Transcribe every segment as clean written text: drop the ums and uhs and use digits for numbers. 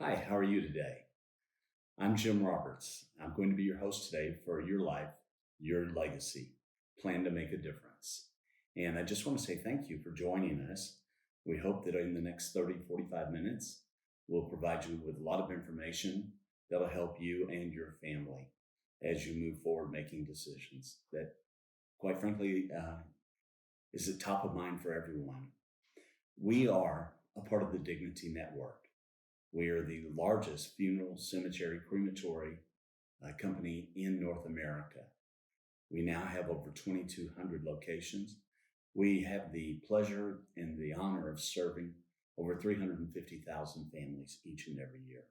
Hi, how are you today? I'm Jim Roberts. I'm going to be your host today for Your Life, Your Legacy. Plan to make a difference. And I just want to say thank you for joining us. We hope that in the next 30, 45 minutes, we'll provide you with a lot of information that'll help you and your family as you move forward making decisions that, quite frankly, is at top of mind for everyone. We are a part of the Dignity Network. We are the largest funeral, cemetery, crematory company in North America. We now have over 2,200 locations. We have the pleasure and the honor of serving over 350,000 families each and every year.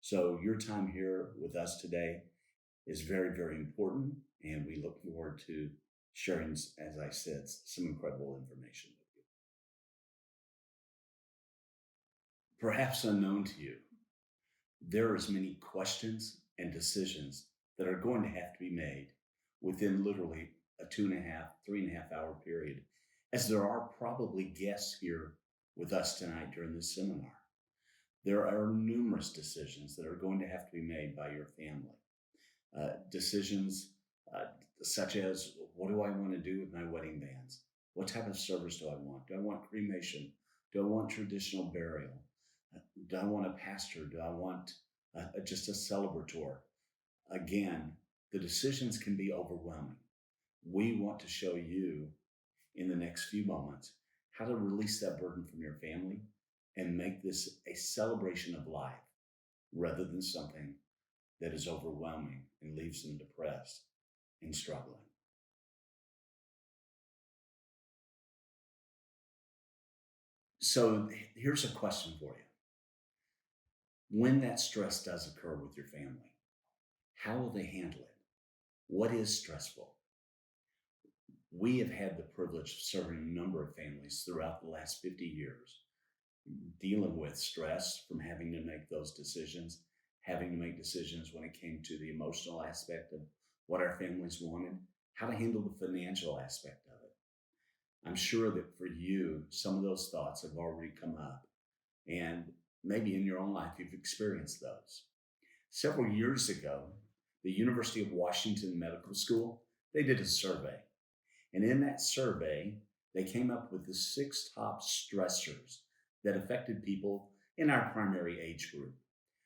So your time here with us today is very, very important, and we look forward to sharing, as I said, some incredible information with you. Perhaps unknown to you, there are as many questions and decisions that are going to have to be made within literally a 3.5 hour period, as there are probably guests here with us tonight during this seminar. There are numerous decisions that are going to have to be made by your family. Decisions such as, what do I want to do with my wedding bands? What type of service do I want? Do I want cremation? Do I want traditional burial? Do I want a pastor? Do I want just a celebrator? Again, the decisions can be overwhelming. We want to show you in the next few moments how to release that burden from your family and make this a celebration of life rather than something that is overwhelming and leaves them depressed and struggling. So here's a question for you. When that stress does occur with your family, how will they handle it? What is stressful? We have had the privilege of serving a number of families throughout the last 50 years, dealing with stress from having to make those decisions, having to make decisions when it came to the emotional aspect of what our families wanted, how to handle the financial aspect of it. I'm sure that for you, some of those thoughts have already come up, and maybe in your own life, you've experienced those. Several years ago, the University of Washington Medical School, they did a survey. And in that survey, they came up with the 6 top stressors that affected people in our primary age group.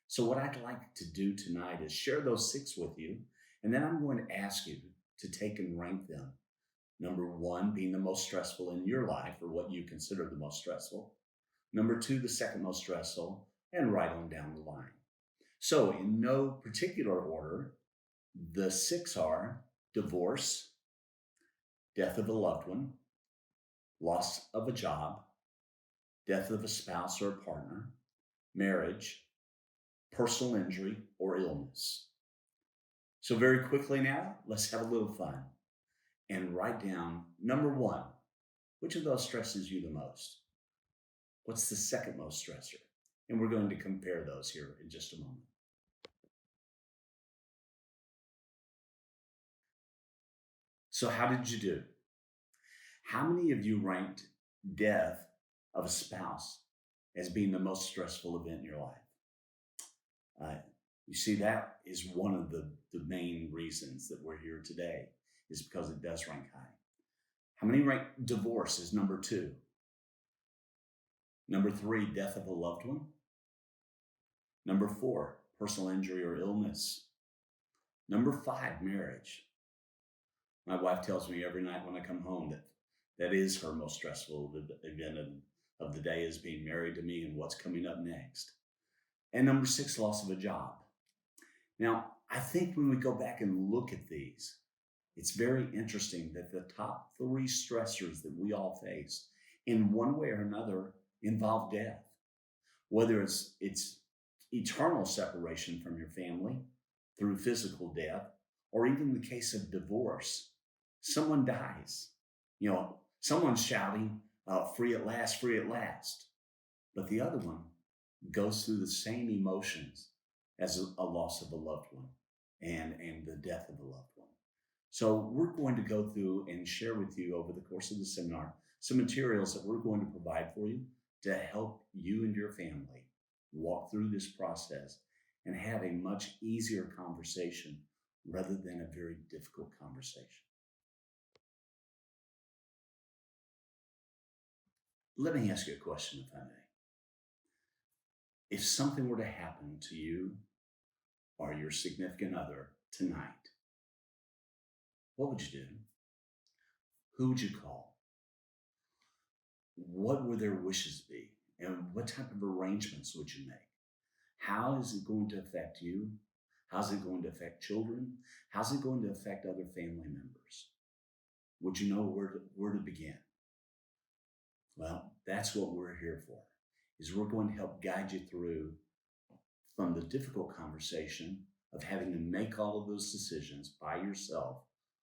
So what I'd like to do tonight is share those 6 with you, and then I'm going to ask you to take and rank them. Number 1 being the most stressful in your life, or what you consider the most stressful. Number 2, the second most stressful, and right on down the line. So in no particular order, the 6 are divorce, death of a loved one, loss of a job, death of a spouse or a partner, marriage, personal injury, or illness. So very quickly now, let's have a little fun and write down number 1. Which of those stresses you the most? What's the second most stressor? And we're going to compare those here in just a moment. So how did you do? How many of you ranked death of a spouse as being the most stressful event in your life? You see, that is one of the main reasons that we're here today, is because it does rank high. How many ranked divorce as number 2? Number 3, death of a loved one. Number 4, personal injury or illness. Number 5, marriage. My wife tells me every night when I come home that is her most stressful event of the day, is being married to me and what's coming up next. And number 6, loss of a job. Now, I think when we go back and look at these, it's very interesting that the top 3 stressors that we all face in one way or another involve death. Whether it's eternal separation from your family through physical death, or even the case of divorce. Someone dies. Someone's shouting, free at last, free at last. But the other one goes through the same emotions as a loss of a loved one and the death of a loved one. So we're going to go through and share with you over the course of the seminar some materials that we're going to provide for you to help you and your family walk through this process and have a much easier conversation rather than a very difficult conversation. Let me ask you a question, if I may. If something were to happen to you or your significant other tonight, what would you do? Who would you call? What would their wishes be? And what type of arrangements would you make? How is it going to affect you? How's it going to affect children? How's it going to affect other family members? Would you know where to begin? Well, that's what we're here for, is we're going to help guide you through from the difficult conversation of having to make all of those decisions by yourself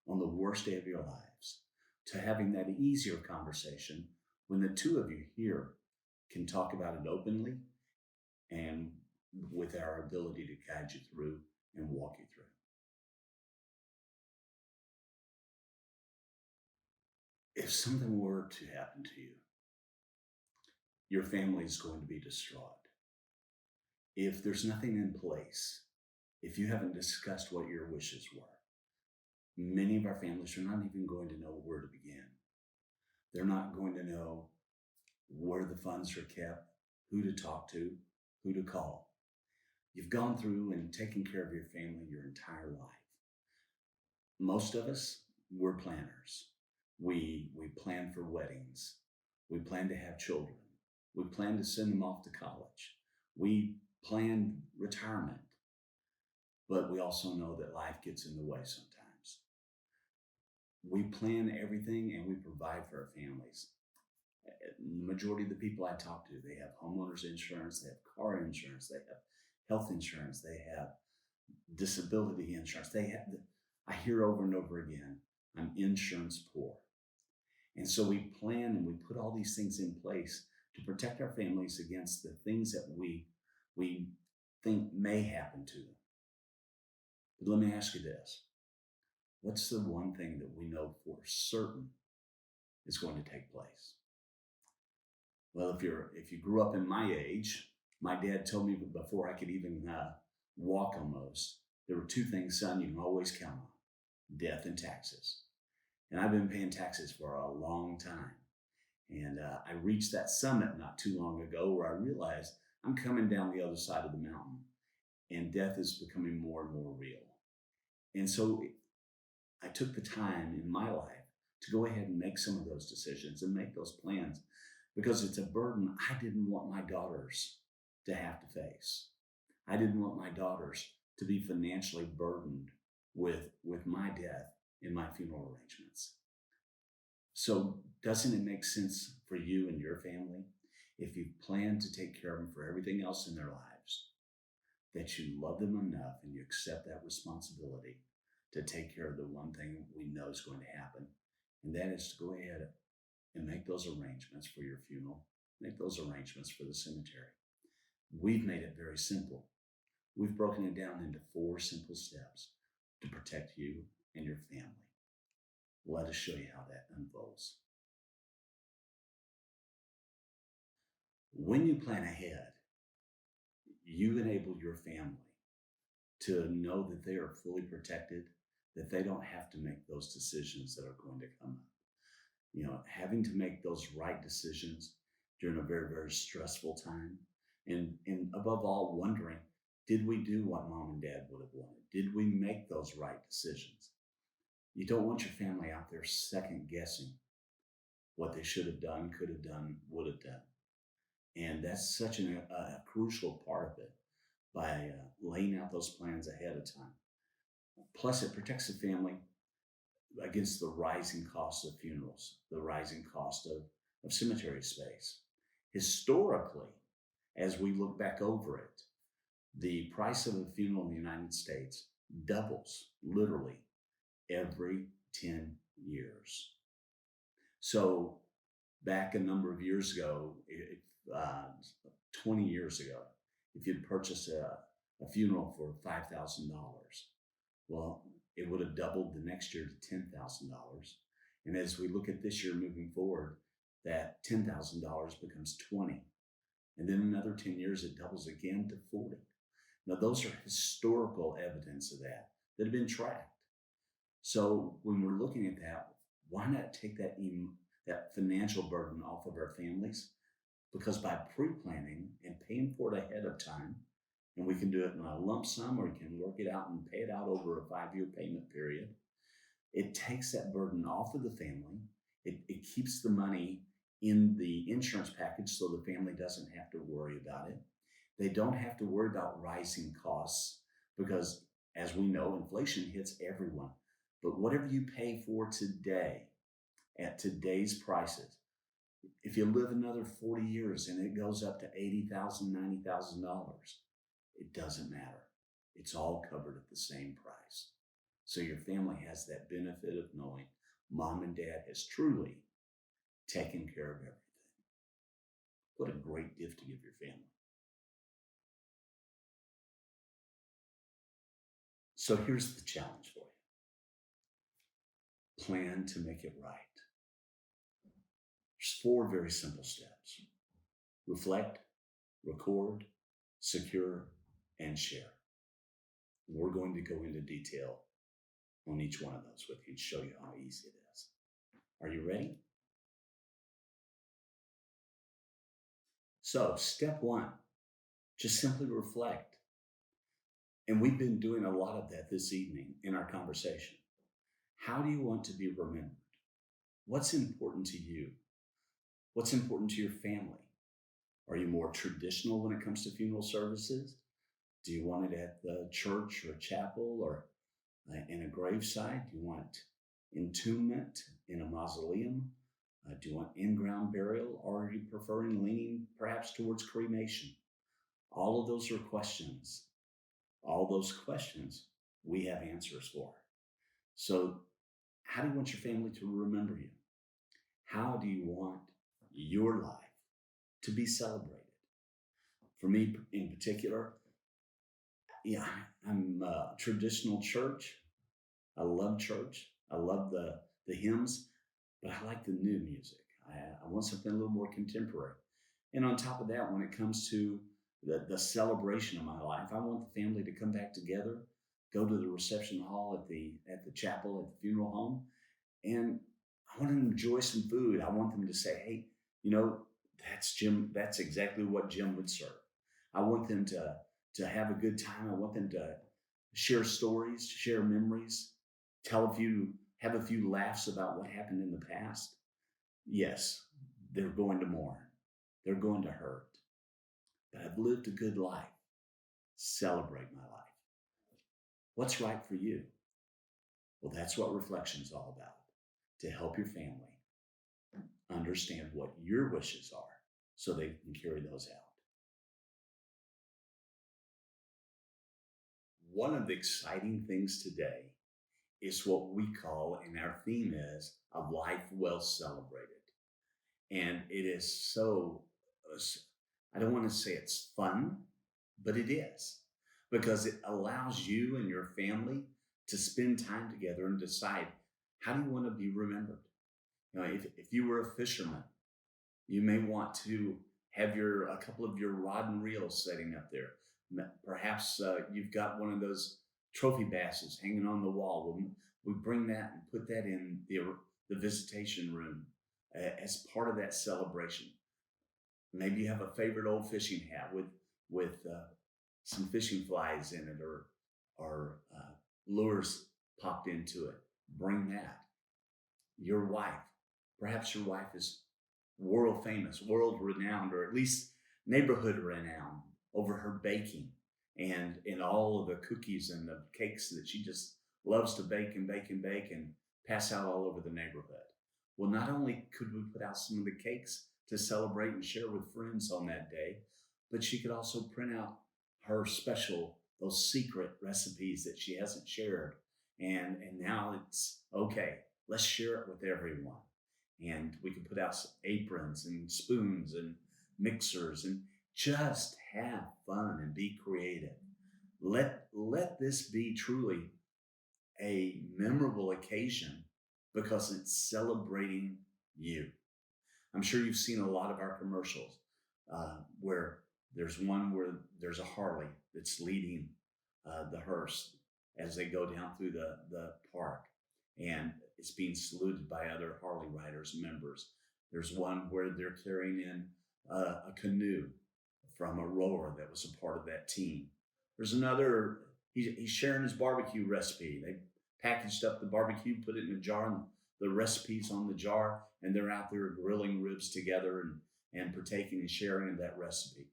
on the worst day of your lives to having that easier conversation when the two of you here can talk about it openly and with our ability to guide you through and walk you through. If something were to happen to you, your family is going to be distraught. If there's nothing in place, if you haven't discussed what your wishes were, many of our families are not even going to know where to begin. They're not going to know where the funds are kept, who to talk to, who to call. You've gone through and taken care of your family your entire life. Most of us, we're planners. We plan for weddings. We plan to have children. We plan to send them off to college. We plan retirement. But we also know that life gets in the way sometimes. We plan everything and we provide for our families. The majority of the people I talk to, they have homeowners insurance, they have car insurance, they have health insurance, they have disability insurance. I hear over and over again, I'm insurance poor. And so we plan and we put all these things in place to protect our families against the things that we think may happen to them. But let me ask you this. What's the one thing that we know for certain is going to take place? Well, if you grew up in my age, my dad told me before I could even walk almost, there were two things, son, you can always count on: death and taxes. And I've been paying taxes for a long time. And I reached that summit not too long ago where I realized I'm coming down the other side of the mountain and death is becoming more and more real. And so I took the time in my life to go ahead and make some of those decisions and make those plans, because it's a burden I didn't want my daughters to have to face. I didn't want my daughters to be financially burdened with my death and my funeral arrangements. So doesn't it make sense for you and your family, if you plan to take care of them for everything else in their lives, that you love them enough and you accept that responsibility to take care of the one thing we know is going to happen, and that is to go ahead and make those arrangements for your funeral, make those arrangements for the cemetery. We've made it very simple. We've broken it down into 4 simple steps to protect you and your family. Let us show you how that unfolds. When you plan ahead, you enable your family to know that they are fully protected, that they don't have to make those decisions that are going to come up. You know, having to make those right decisions during a very, very stressful time, and above all, wondering, did we do what mom and dad would have wanted? Did we make those right decisions? You don't want your family out there second guessing what they should have done, could have done, would have done. And that's such a crucial part of it, by laying out those plans ahead of time. Plus, it protects the family against the rising cost of funerals, the rising cost of cemetery space. Historically, as we look back over it, the price of a funeral in the United States doubles literally every 10 years. So back a number of years ago, 20 years ago, if you'd purchased a funeral for $5,000, well, it would have doubled the next year to $10,000. And as we look at this year moving forward, that $10,000 becomes $20,000. And then another 10 years, it doubles again to 40. Now, those are historical evidence of that have been tracked. So when we're looking at that, why not take that financial burden off of our families? Because by pre-planning and paying for it ahead of time, and we can do it in a lump sum, or you can work it out and pay it out over a 5-year payment period, it takes that burden off of the family. It keeps the money in the insurance package so the family doesn't have to worry about it. They don't have to worry about rising costs because, as we know, inflation hits everyone. But whatever you pay for today at today's prices, if you live another 40 years and it goes up to $80,000, $90,000, it doesn't matter. It's all covered at the same price. So your family has that benefit of knowing mom and dad has truly taken care of everything. What a great gift to give your family. So here's the challenge for you. Plan to make it right. There's 4 very simple steps. Reflect, record, secure, and share. We're going to go into detail on each one of those with you and show you how easy it is. Are you ready? So, step 1, just simply reflect. And we've been doing a lot of that this evening in our conversation. How do you want to be remembered? What's important to you? What's important to your family? Are you more traditional when it comes to funeral services? Do you want it at the church or chapel or in a gravesite? Do you want entombment in a mausoleum? Do you want in-ground burial, or are you preferring leaning perhaps towards cremation? All of those are questions. All those questions we have answers for. So how do you want your family to remember you? How do you want your life to be celebrated? For me in particular, I'm a traditional church. I love church. I love the hymns, but I like the new music. I want something a little more contemporary. And on top of that, when it comes to the celebration of my life, I want the family to come back together, go to the reception hall at the chapel, at the funeral home, and I want them to enjoy some food. I want them to say, hey, that's Jim. That's exactly what Jim would serve. I want them to have a good time. I want them to share stories, share memories, have a few laughs about what happened in the past. Yes, they're going to mourn. They're going to hurt. But I've lived a good life. Celebrate my life. What's right for you? Well, that's what reflection is all about, to help your family understand what your wishes are so they can carry those out. One of the exciting things today is what we call, and our theme is, a life well celebrated. And it is so, I don't want to say it's fun, but it is, because it allows you and your family to spend time together and decide, how do you want to be remembered? If you were a fisherman, you may want to have a couple of your rod and reels setting up there. Perhaps you've got one of those trophy basses hanging on the wall. We bring that and put that in the visitation room as part of that celebration. Maybe you have a favorite old fishing hat with some fishing flies in it, or lures popped into it. Bring that. Your wife, perhaps your wife is world famous, world renowned, or at least neighborhood renowned over her baking and all of the cookies and the cakes that she just loves to bake and bake and bake and pass out all over the neighborhood. Well, not only could we put out some of the cakes to celebrate and share with friends on that day, but she could also print out her those secret recipes that she hasn't shared. And now it's, okay, let's share it with everyone. And we can put out some aprons and spoons and mixers and just have fun and be creative. Let this be truly a memorable occasion because it's celebrating you. I'm sure you've seen a lot of our commercials. where there's one where there's a Harley that's leading the hearse as they go down through the park, and it's being saluted by other Harley riders members. There's one where they're carrying in a canoe from a rower that was a part of that team. There's another, he's sharing his barbecue recipe. They packaged up the barbecue, put it in a jar, and the recipe's on the jar, and they're out there grilling ribs together and partaking and sharing in that recipe.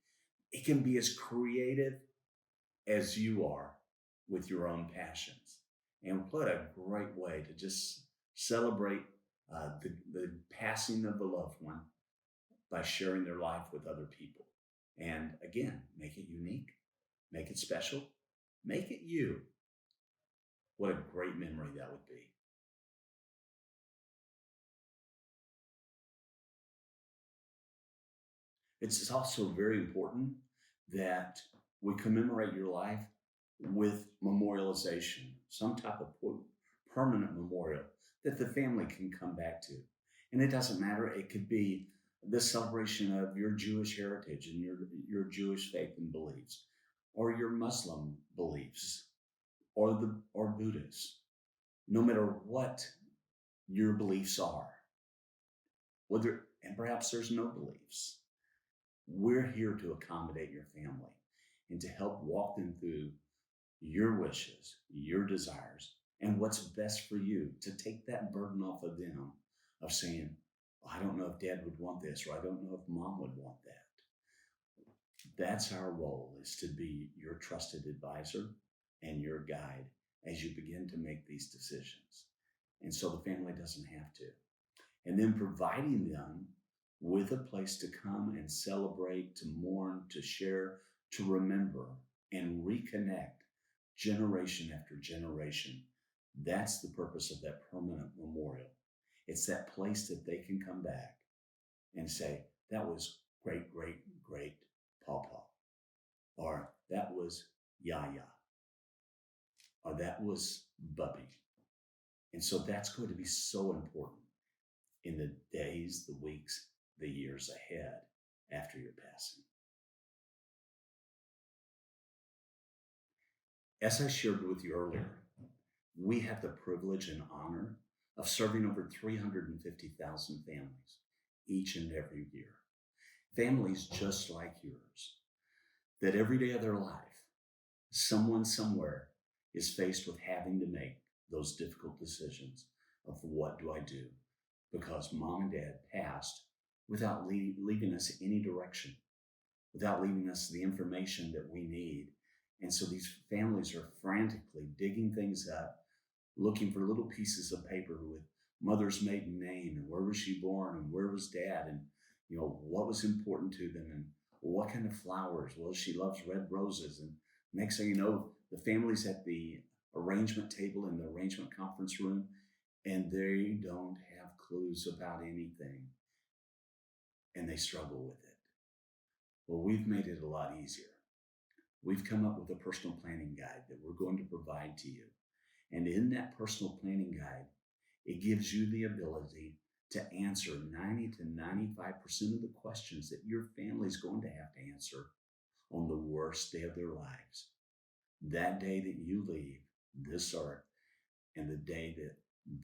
It can be as creative as you are with your own passions. And what a great way to just celebrate the passing of the loved one by sharing their life with other people. And again, make it unique, make it special, make it you. What a great memory that would be. It's also very important that we commemorate your life with memorialization, some type of permanent memorial that the family can come back to. And it doesn't matter, it could be the celebration of your Jewish heritage and your Jewish faith and beliefs, or your Muslim beliefs, or Buddhist. No matter what your beliefs are, whether, and perhaps there's no beliefs, we're here to accommodate your family and to help walk them through your wishes, your desires, and what's best for you, to take that burden off of them of saying, oh, I don't know if dad would want this, or I don't know if mom would want that. That's our role, is to be your trusted advisor and your guide as you begin to make these decisions. And so the family doesn't have to. And then providing them with a place to come and celebrate, to mourn, to share, to remember, and reconnect generation after generation. That's the purpose of that permanent memorial. It's that place that they can come back and say, that was great, great, great Pawpaw, or that was Yaya, or that was Bubby. And so that's going to be so important in the days, the weeks, the years ahead after your passing. As I shared with you earlier, we have the privilege and honor of serving over 350,000 families each and every year. Families just like yours, that every day of their life, someone somewhere is faced with having to make those difficult decisions of what do I do? Because mom and dad passed without leaving us any direction, without leaving us the information that we need. And so these families are frantically digging things up, looking for little pieces of paper with mother's maiden name and where was she born and where was dad, and what was important to them, and what kind of flowers. Well, she loves red roses. And next thing you know, the family's at the arrangement table in the arrangement conference room, and they don't have clues about anything, and they struggle with it. Well, we've made it a lot easier. We've come up with a personal planning guide that we're going to provide to you. And in that personal planning guide, it gives you the ability to answer 90 to 95% of the questions that your family's going to have to answer on the worst day of their lives. That day that you leave this earth, and the day that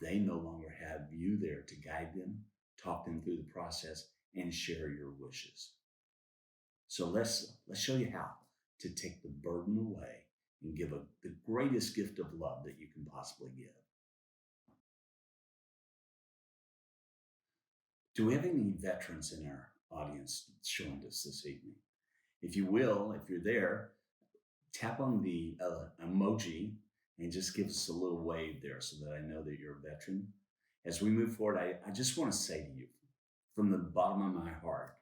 they no longer have you there to guide them, talk them through the process, and share your wishes. So let's show you how to take the burden away and give the greatest gift of love that you can possibly give. Do we have any veterans in our audience joined us this evening? If you will, if you're there, tap on the emoji and just give us a little wave there so that I know that you're a veteran. As we move forward, I just want to say to you, from the bottom of my heart,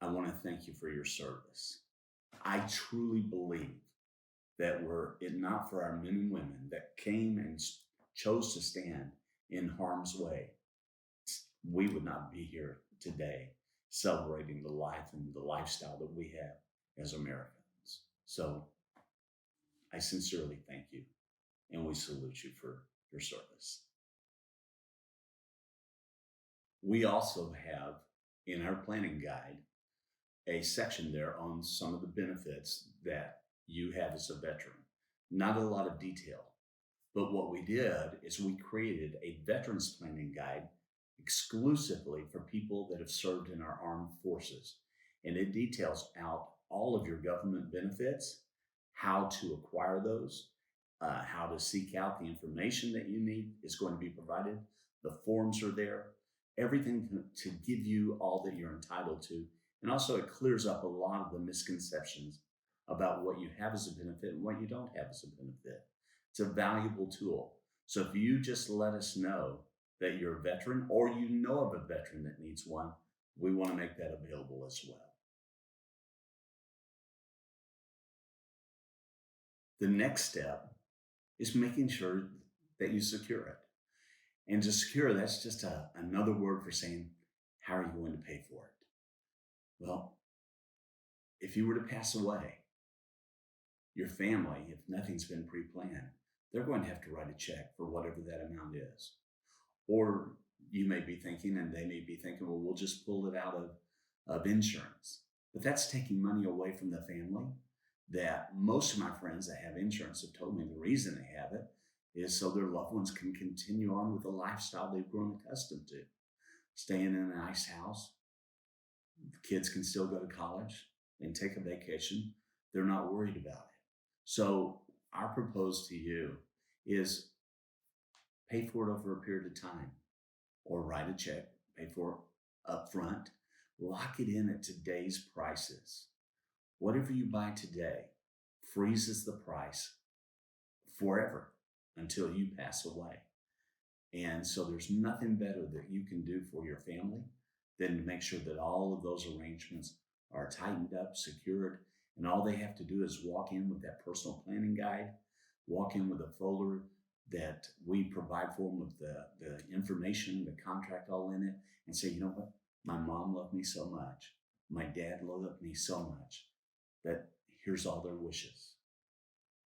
I want to thank you for your service. I truly believe that were it not for our men and women that came and chose to stand in harm's way, we would not be here today celebrating the life and the lifestyle that we have as Americans. So I sincerely thank you, and we salute you for your service. We also have in our planning guide a section there on some of the benefits that you have as a veteran. Not a lot of detail, but what we did is we created a veterans planning guide exclusively for people that have served in our armed forces. And it details out all of your government benefits, how to acquire those, how to seek out the information that you need is going to be provided. The forms are there, everything to give you all that you're entitled to. And also, it clears up a lot of the misconceptions about what you have as a benefit and what you don't have as a benefit. It's a valuable tool. So if you just let us know that you're a veteran or you know of a veteran that needs one, we want to make that available as well. The next step is making sure that you secure it. And to secure, that's just another word for saying, how are you going to pay for it? Well, if you were to pass away, your family, if nothing's been pre-planned, they're going to have to write a check for whatever that amount is. Or you may be thinking, and they may be thinking, well, we'll just pull it out of insurance. But that's taking money away from the family. That most of my friends that have insurance have told me the reason they have it is so their loved ones can continue on with the lifestyle they've grown accustomed to. Staying in a nice house, the kids can still go to college and take a vacation. They're not worried about it. So our propose to you is pay for it over a period of time, or write a check, pay for it up front, lock it in at today's prices. Whatever you buy today freezes the price forever until you pass away. And so there's nothing better that you can do for your family than to make sure that all of those arrangements are tightened up, secured, and all they have to do is walk in with that personal planning guide, walk in with a folder that we provide for them with the information, the contract all in it, and say, you know what? My mom loved me so much. My dad loved me so much that here's all their wishes.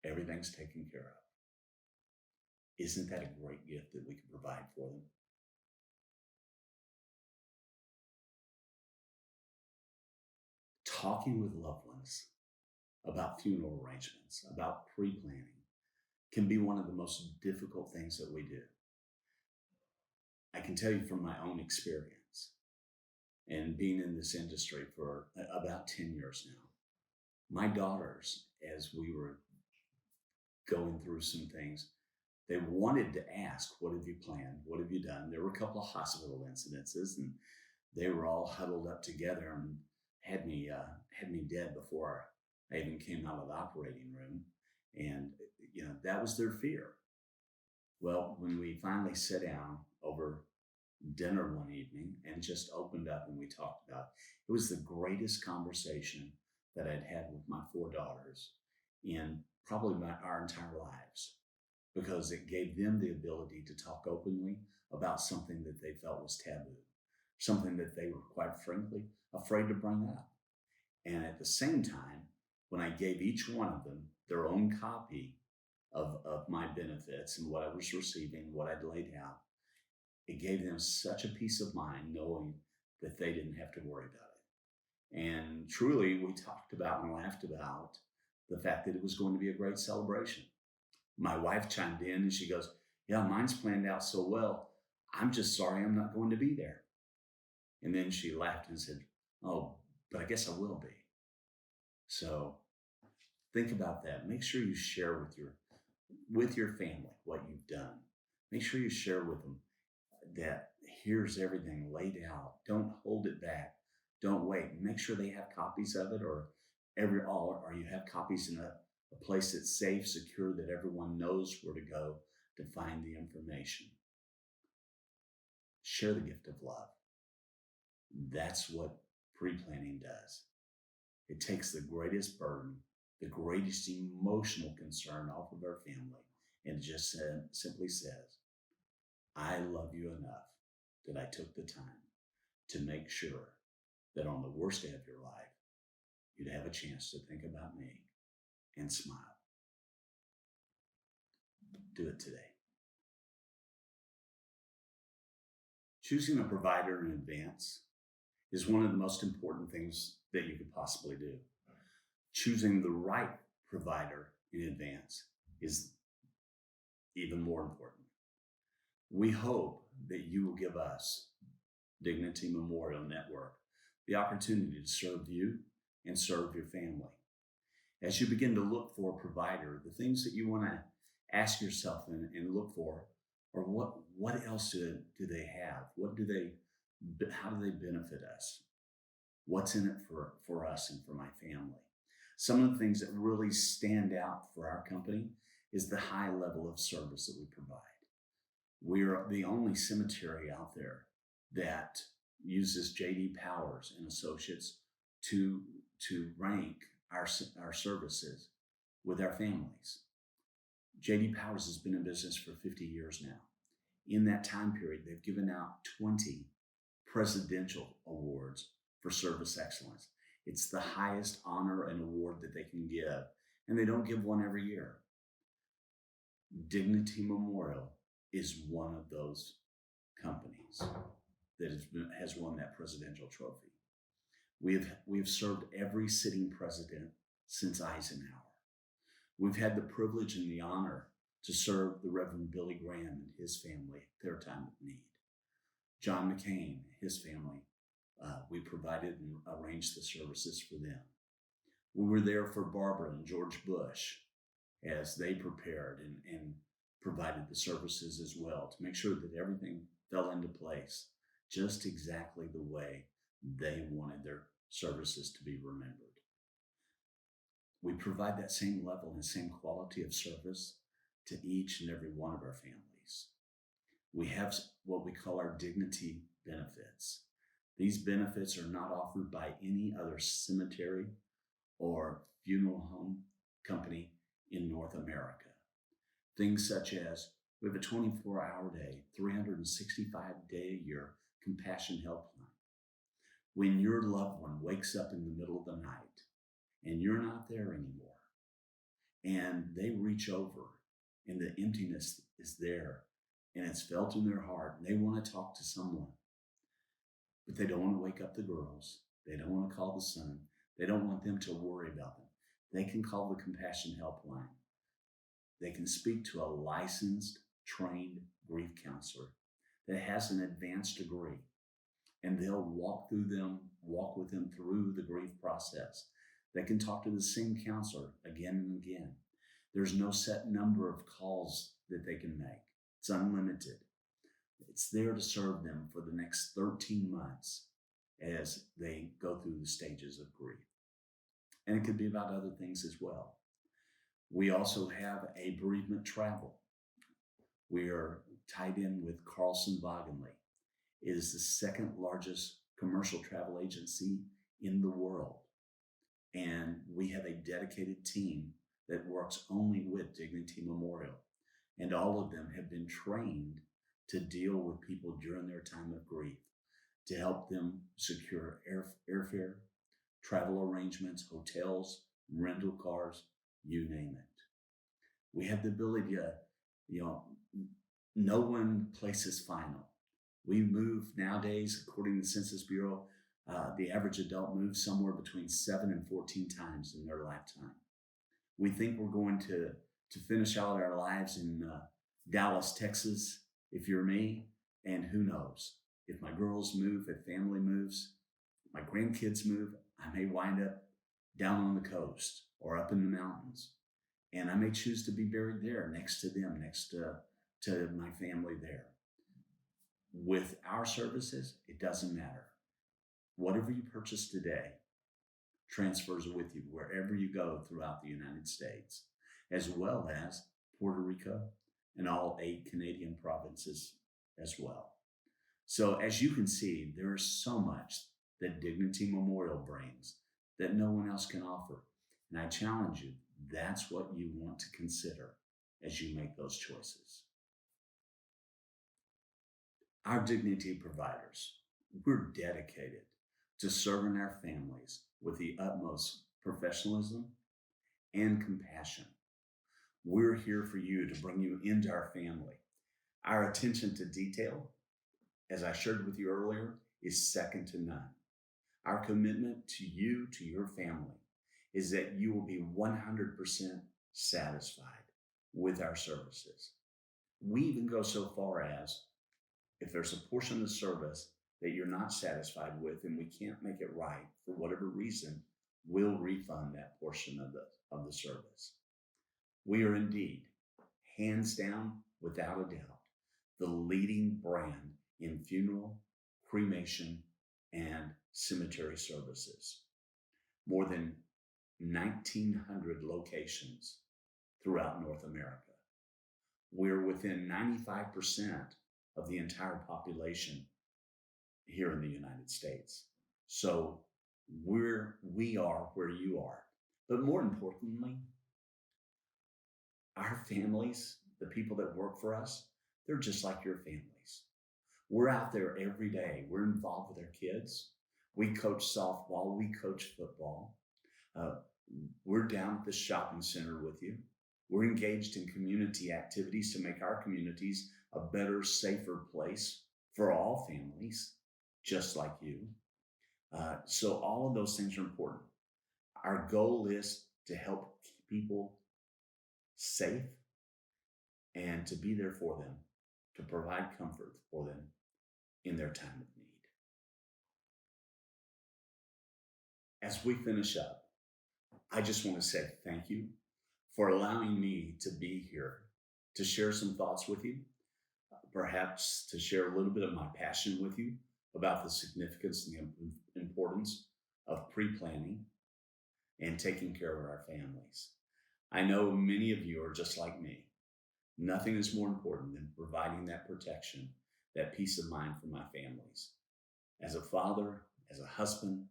Everything's taken care of. Isn't that a great gift that we can provide for them? Talking with loved ones about funeral arrangements, about pre-planning, can be one of the most difficult things that we do. I can tell you from my own experience and being in this industry for about 10 years now, my daughters, as we were going through some things, they wanted to ask, what have you planned? What have you done? There were a couple of hospital incidences, and they were all huddled up together and had me dead before I even came out of the operating room. And that was their fear. Well, when we finally sat down over dinner one evening and just opened up and we talked about it, was the greatest conversation that I'd had with my 4 daughters in probably our entire lives, because it gave them the ability to talk openly about something that they felt was taboo, something that they were, quite frankly, afraid to bring up. And at the same time, when I gave each one of them their own copy of my benefits and what I was receiving, what I'd laid out, it gave them such a peace of mind knowing that they didn't have to worry about it. And truly, we talked about and laughed about the fact that it was going to be a great celebration. My wife chimed in and she goes, yeah, mine's planned out so well. I'm just sorry I'm not going to be there. And then she laughed and said, oh, but I guess I will be. So think about that. Make sure you share with your family what you've done. Make sure you share with them that here's everything laid out. Don't hold it back. Don't wait. Make sure they have copies of it, or you have copies in a place that's safe, secure, that everyone knows where to go to find the information. Share the gift of love. That's what pre-planning does. It takes the greatest burden, the greatest emotional concern off of our family, and just simply says, I love you enough that I took the time to make sure that on the worst day of your life, you'd have a chance to think about me and smile. Do it today. Choosing a provider in advance is one of the most important things that you could possibly possibly do. Choosing the right provider in advance is even more important. We hope that you will give us, Dignity Memorial Network, the opportunity to serve you and serve your family. As you begin to look for a provider, the things that you want to ask yourself and look for are what else do they have? How do they benefit us? What's in it for us and for my family? Some of the things that really stand out for our company is the high level of service that we provide. We are the only cemetery out there that uses J.D. Powers and Associates to rank our services with our families. J.D. Powers has been in business for 50 years now. In that time period, they've given out 20 presidential awards for service excellence. It's the highest honor and award that they can give, and they don't give one every year. Dignity Memorial is one of those companies that has won that presidential trophy. We have served every sitting president since Eisenhower. We've had the privilege and the honor to serve the Reverend Billy Graham and his family at their time of need. John McCain, his family, we provided and arranged the services for them. We were there for Barbara and George Bush as they prepared and provided the services as well to make sure that everything fell into place just exactly the way they wanted their services to be remembered. We provide that same level and the same quality of service to each and every one of our families. We have what we call our dignity benefits. These benefits are not offered by any other cemetery or funeral home company in North America. Things such as we have a 24-hour day, 365-day-a-year compassion helpline. When your loved one wakes up in the middle of the night and you're not there anymore, and they reach over and the emptiness is there and it's felt in their heart and they want to talk to someone, but they don't want to wake up the girls. They don't want to call the son. They don't want them to worry about them. They can call the compassion helpline. They can speak to a licensed, trained grief counselor that has an advanced degree, and they'll walk with them through the grief process. They can talk to the same counselor again and again. There's no set number of calls that they can make. It's unlimited. It's there to serve them for the next 13 months as they go through the stages of grief. And it could be about other things as well. We also have a bereavement travel. We are tied in with Carlson Wagenly. It is the second largest commercial travel agency in the world. And we have a dedicated team that works only with Dignity Memorial. And all of them have been trained to deal with people during their time of grief, to help them secure airfare, travel arrangements, hotels, rental cars, you name it. We have the ability to, no one place is final. We move nowadays, according to the Census Bureau, the average adult moves somewhere between 7 and 14 times in their lifetime. We think we're going to finish out our lives in Dallas, Texas, if you're me, and who knows? If my girls move, if family moves, my grandkids move, I may wind up down on the coast or up in the mountains. And I may choose to be buried there next to them, next to my family there. With our services, it doesn't matter. Whatever you purchase today transfers with you wherever you go throughout the United States, as well as Puerto Rico and all 8 Canadian provinces as well. So as you can see, there is so much that Dignity Memorial brings that no one else can offer. And I challenge you, that's what you want to consider as you make those choices. Our dignity providers, we're dedicated to serving our families with the utmost professionalism and compassion. We're here for you to bring you into our family. Our attention to detail, as I shared with you earlier, is second to none. Our commitment to you, to your family, is that you will be 100% satisfied with our services. We even go so far as if there's a portion of the service that you're not satisfied with and we can't make it right for whatever reason, we'll refund that portion of the service. We are indeed, hands down, without a doubt, the leading brand in funeral, cremation, and cemetery services. More than 1,900 locations throughout North America. We're within 95% of the entire population here in the United States. So we are where you are. But more importantly, our families, the people that work for us, they're just like your families. We're out there every day. We're involved with our kids. We coach softball. We coach football. We're down at the shopping center with you. We're engaged in community activities to make our communities a better, safer place for all families, just like you. So all of those things are important. Our goal is to help keep people safe and to be there for them, to provide comfort for them in their time of need. As we finish up, I just want to say thank you for allowing me to be here to share some thoughts with you, perhaps to share a little bit of my passion with you about the significance and the importance of pre-planning and taking care of our families. I know many of you are just like me. Nothing is more important than providing that protection, that peace of mind for my families. As a father, as a husband,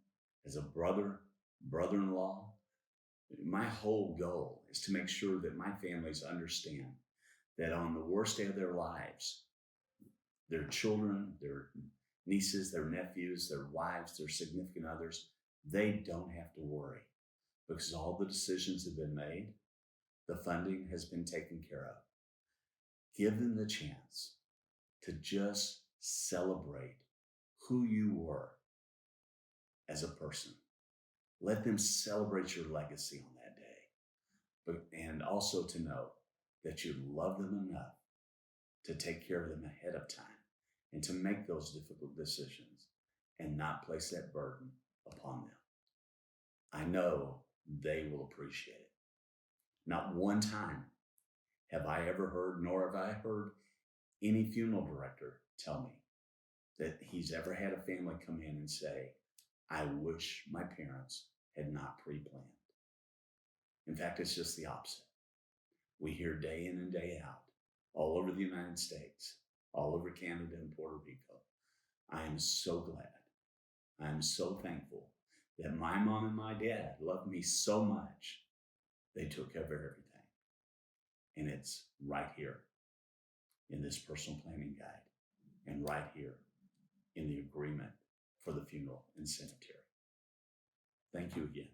as a brother, brother-in-law, my whole goal is to make sure that my families understand that on the worst day of their lives, their children, their nieces, their nephews, their wives, their significant others, they don't have to worry because all the decisions have been made. The funding has been taken care of. Give them the chance to just celebrate who you were as a person. Let them celebrate your legacy on that day, and also to know that you love them enough to take care of them ahead of time and to make those difficult decisions and not place that burden upon them. I know they will appreciate it. Not one time have I ever heard, nor have I heard any funeral director tell me that he's ever had a family come in and say, I wish my parents had not pre-planned. In fact, it's just the opposite. We hear day in and day out, all over the United States, all over Canada and Puerto Rico. I am so glad. I am so thankful that my mom and my dad loved me so much. They took care of everything. And it's right here in this personal planning guide and right here in the agreement for the funeral and cemetery. Thank you again.